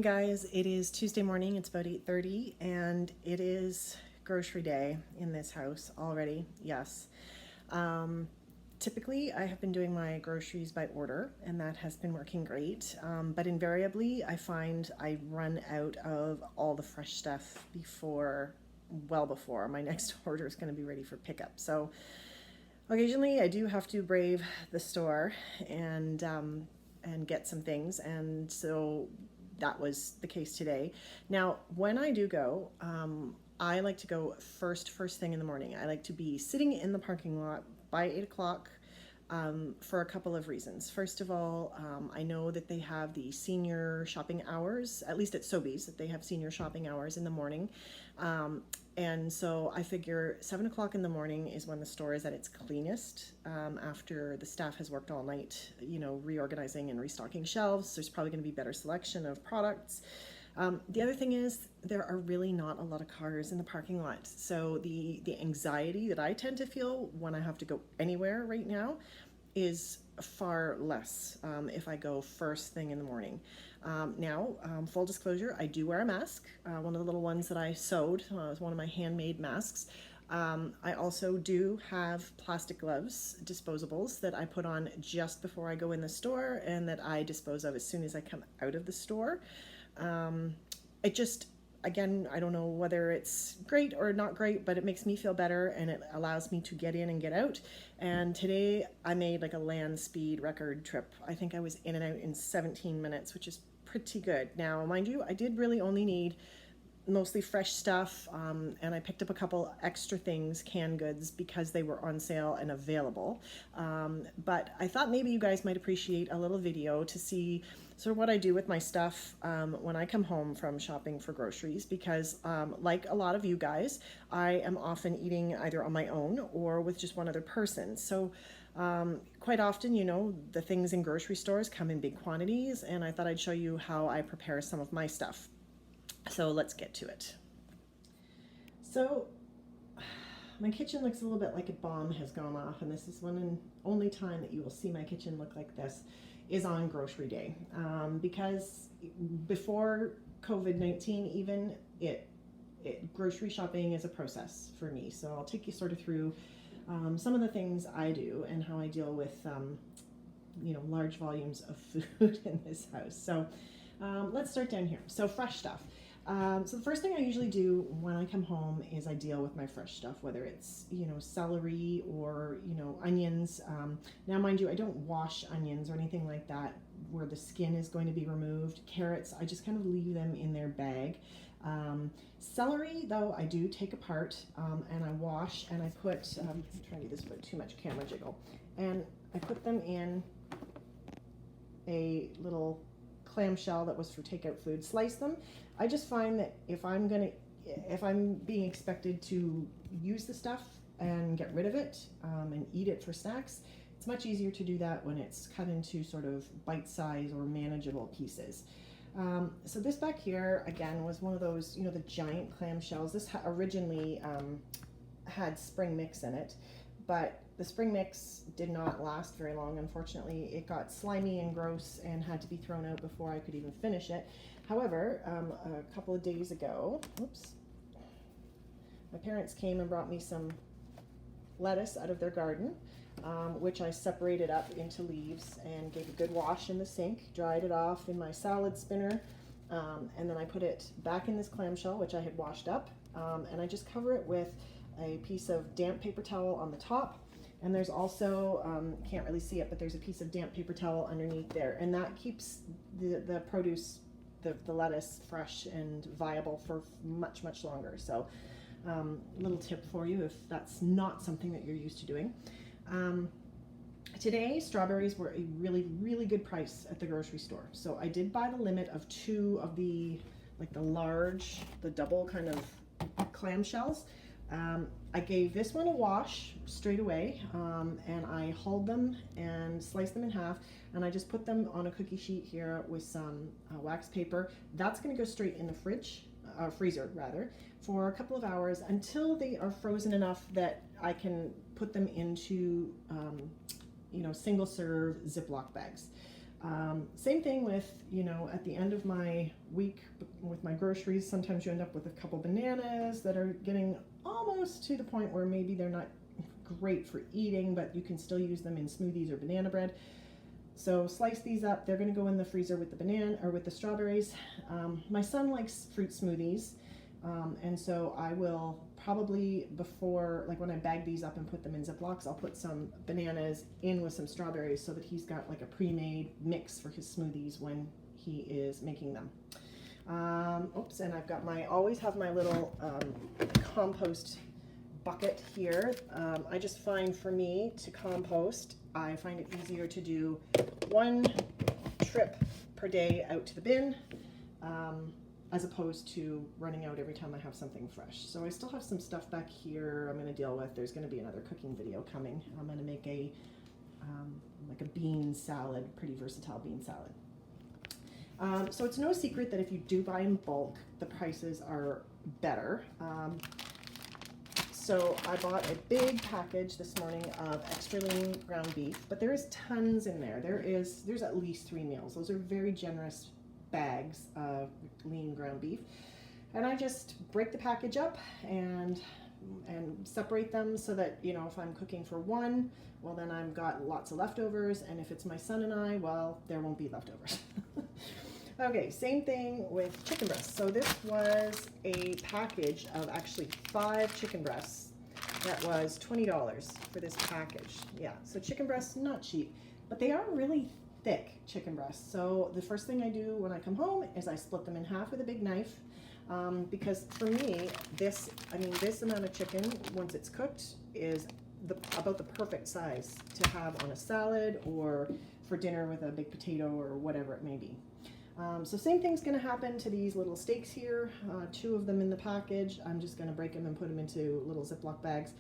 guys, it is Tuesday morning. It's about 8:30 and it is grocery day in this house already. Yes. Um, Typically, I have been doing my groceries by order and that has been working great. But invariably, I find I run out of all the fresh stuff well before my next order is going to be ready for pickup. So occasionally, I do have to brave the store and get some things, and so that was the case today. Now, when I do go, I like to go first thing in the morning. I like to be sitting in the parking lot by 8 o'clock. For a couple of reasons. First of all, I know that they have the senior shopping hours, at least at Sobeys, that they have senior shopping hours in the morning. And so I figure 7 o'clock in the morning is when the store is at its cleanest, after the staff has worked all night, reorganizing and restocking shelves. There's probably going to be better selection of products. The other thing is there are really not a lot of cars in the parking lot. So the anxiety that I tend to feel when I have to go anywhere right now is far less if I go first thing in the morning. Now, full disclosure, I do wear a mask, one of the little ones that I sewed. It was one of my handmade masks. I also do have plastic gloves, disposables, that I put on just before I go in the store and that I dispose of as soon as I come out of the store. It just, again, I don't know whether it's great or not great, but it makes me feel better and it allows me to get in and get out. And today I made like a land speed record trip. I think I was in and out in 17 minutes, which is pretty good. Now, mind you, I did really only need mostly fresh stuff, and I picked up a couple extra things, canned goods, because they were on sale and available. But I thought maybe you guys might appreciate a little video to see sort of what I do with my stuff when I come home from shopping for groceries, because like a lot of you guys, I am often eating either on my own or with just one other person. So quite often, the things in grocery stores come in big quantities, and I thought I'd show you how I prepare some of my stuff. So let's get to it. So my kitchen looks a little bit like a bomb has gone off, and this is one and only time that you will see my kitchen look like this is on grocery day. Because before COVID-19 even, grocery shopping is a process for me. So I'll take you sort of through some of the things I do and how I deal with large volumes of food in this house. So let's start down here. So fresh stuff. So the first thing I usually do when I come home is I deal with my fresh stuff, whether it's, celery or, onions. Now, mind you, I don't wash onions or anything like that where the skin is going to be removed. Carrots, I just kind of leave them in their bag. Celery, though, I do take apart and I wash, and I put, I'm trying to do this without too much camera jiggle, and I put them in a little clamshell that was for takeout food, slice them. I just find that if I'm being expected to use the stuff and get rid of it and eat it for snacks, it's much easier to do that when it's cut into sort of bite-sized or manageable pieces. So this back here, again, was one of those, the giant clamshells. This originally had spring mix in it, but the spring mix did not last very long, unfortunately. It got slimy and gross and had to be thrown out before I could even finish it. However, a couple of days ago, my parents came and brought me some lettuce out of their garden, which I separated up into leaves and gave a good wash in the sink, dried it off in my salad spinner, and then I put it back in this clamshell, which I had washed up, and I just cover it with a piece of damp paper towel on the top. And there's also, can't really see it, but there's a piece of damp paper towel underneath there. And that keeps the produce, the lettuce, fresh and viable for much, much longer. So little tip for you if that's not something that you're used to doing. Today, strawberries were a really, really good price at the grocery store. So I did buy the limit of 2 of the large, the double kind of clamshells. I gave this one a wash straight away, and I hulled them and sliced them in half, and I just put them on a cookie sheet here with some wax paper. That's going to go straight in the freezer rather, for a couple of hours until they are frozen enough that I can put them into single serve Ziploc bags. Same thing with, you know, at the end of my week with my groceries, sometimes you end up with a couple bananas that are getting almost to the point where maybe they're not great for eating, but you can still use them in smoothies or banana bread. So slice these up. They're going to go in the freezer with the banana or with the strawberries. My son likes fruit smoothies, and so I will probably, before, like when I bag these up and put them in Ziplocs, I'll put some bananas in with some strawberries so that he's got like a pre-made mix for his smoothies when he is making them. Oops, and I've got always have my little compost bucket here. I just find for me to compost, I find it easier to do one trip per day out to the bin, as opposed to running out every time I have something fresh. So I still have some stuff back here I'm going to deal with. There's going to be another cooking video coming. I'm going to make like a bean salad, pretty versatile bean salad. So it's no secret that if you do buy in bulk, the prices are better. So I bought a big package this morning of extra lean ground beef, but there is tons in there. There's at least 3 meals. Those are very generous bags of lean ground beef. And I just break the package up and separate them so that, you know, if I'm cooking for one, well, then I've got lots of leftovers. And if it's my son and I, well, there won't be leftovers. Okay, same thing with chicken breasts. So this was a package of actually 5 chicken breasts. That was $20 for this package. Yeah, so chicken breasts, not cheap, but they are really thick chicken breasts. So the first thing I do when I come home is I split them in half with a big knife, because for me, this amount of chicken, once it's cooked, is about the perfect size to have on a salad or for dinner with a big potato or whatever it may be. So same thing's going to happen to these little steaks here, 2 of them in the package. I'm just going to break them and put them into little Ziploc bags.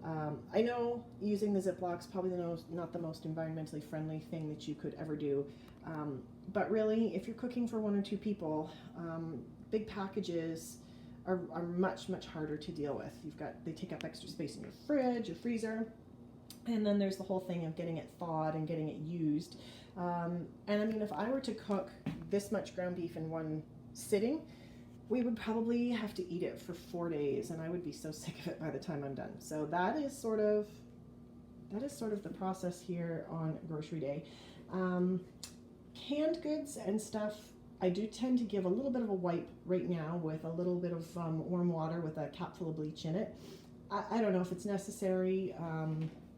I know using the Ziplocs probably not the most environmentally friendly thing that you could ever do, but really, if you're cooking for 1 or 2 people, big packages are much harder to deal with. They take up extra space in your fridge or freezer, and then there's the whole thing of getting it thawed and getting it used. And I mean, if I were to cook this much ground beef in one sitting, we would probably have to eat it for 4 days, and I would be so sick of it by the time I'm done. So that is sort of the process here on grocery day. Canned goods and stuff, I do tend to give a little bit of a wipe right now with a little bit of warm water with a cap full of bleach in it. I don't know if it's necessary,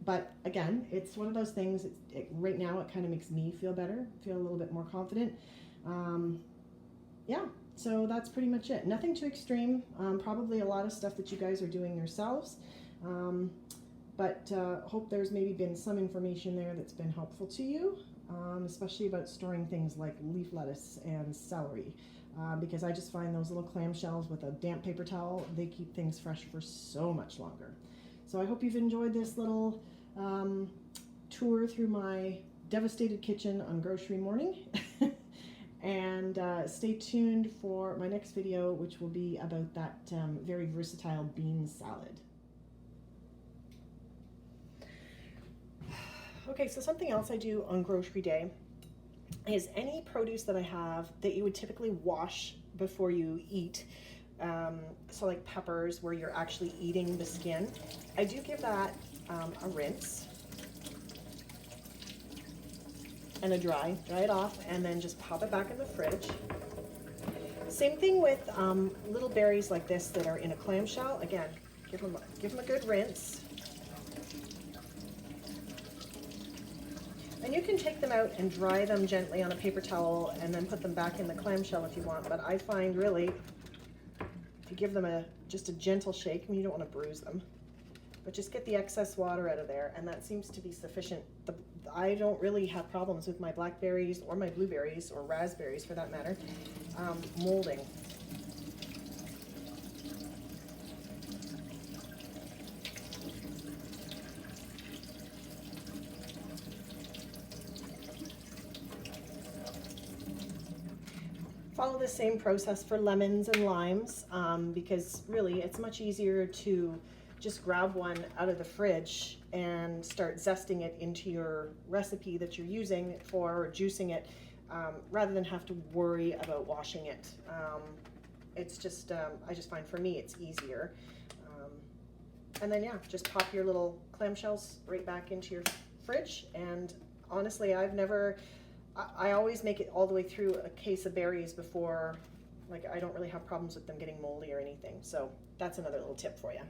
but again, it's one of those things. Right now, it kind of makes me feel better, feel a little bit more confident. Yeah. So that's pretty much it. Nothing too extreme. Probably a lot of stuff that you guys are doing yourselves. But hope there's maybe been some information there that's been helpful to you, especially about storing things like leaf lettuce and celery. Because I just find those little clamshells with a damp paper towel, they keep things fresh for so much longer. So I hope you've enjoyed this little tour through my devastated kitchen on grocery morning. And stay tuned for my next video, which will be about that very versatile bean salad. Okay, so something else I do on grocery day is any produce that I have that you would typically wash before you eat, so like peppers where you're actually eating the skin, I do give that a rinse and a dry it off, and then just pop it back in the fridge. Same thing with little berries like this that are in a clamshell. Again, give them a good rinse. And you can take them out and dry them gently on a paper towel and then put them back in the clamshell if you want. But I find really, if you give them just a gentle shake, I mean, you don't want to bruise them, but just get the excess water out of there, and that seems to be sufficient. I don't really have problems with my blackberries or my blueberries or raspberries for that matter molding. Follow the same process for lemons and limes, because really it's much easier to just grab one out of the fridge and start zesting it into your recipe that you're using for juicing it, rather than have to worry about washing it. It's just, I just find for me it's easier. And then, yeah, just pop your little clamshells right back into your fridge. And honestly, I always make it all the way through a case of berries before, like, I don't really have problems with them getting moldy or anything. So that's another little tip for you.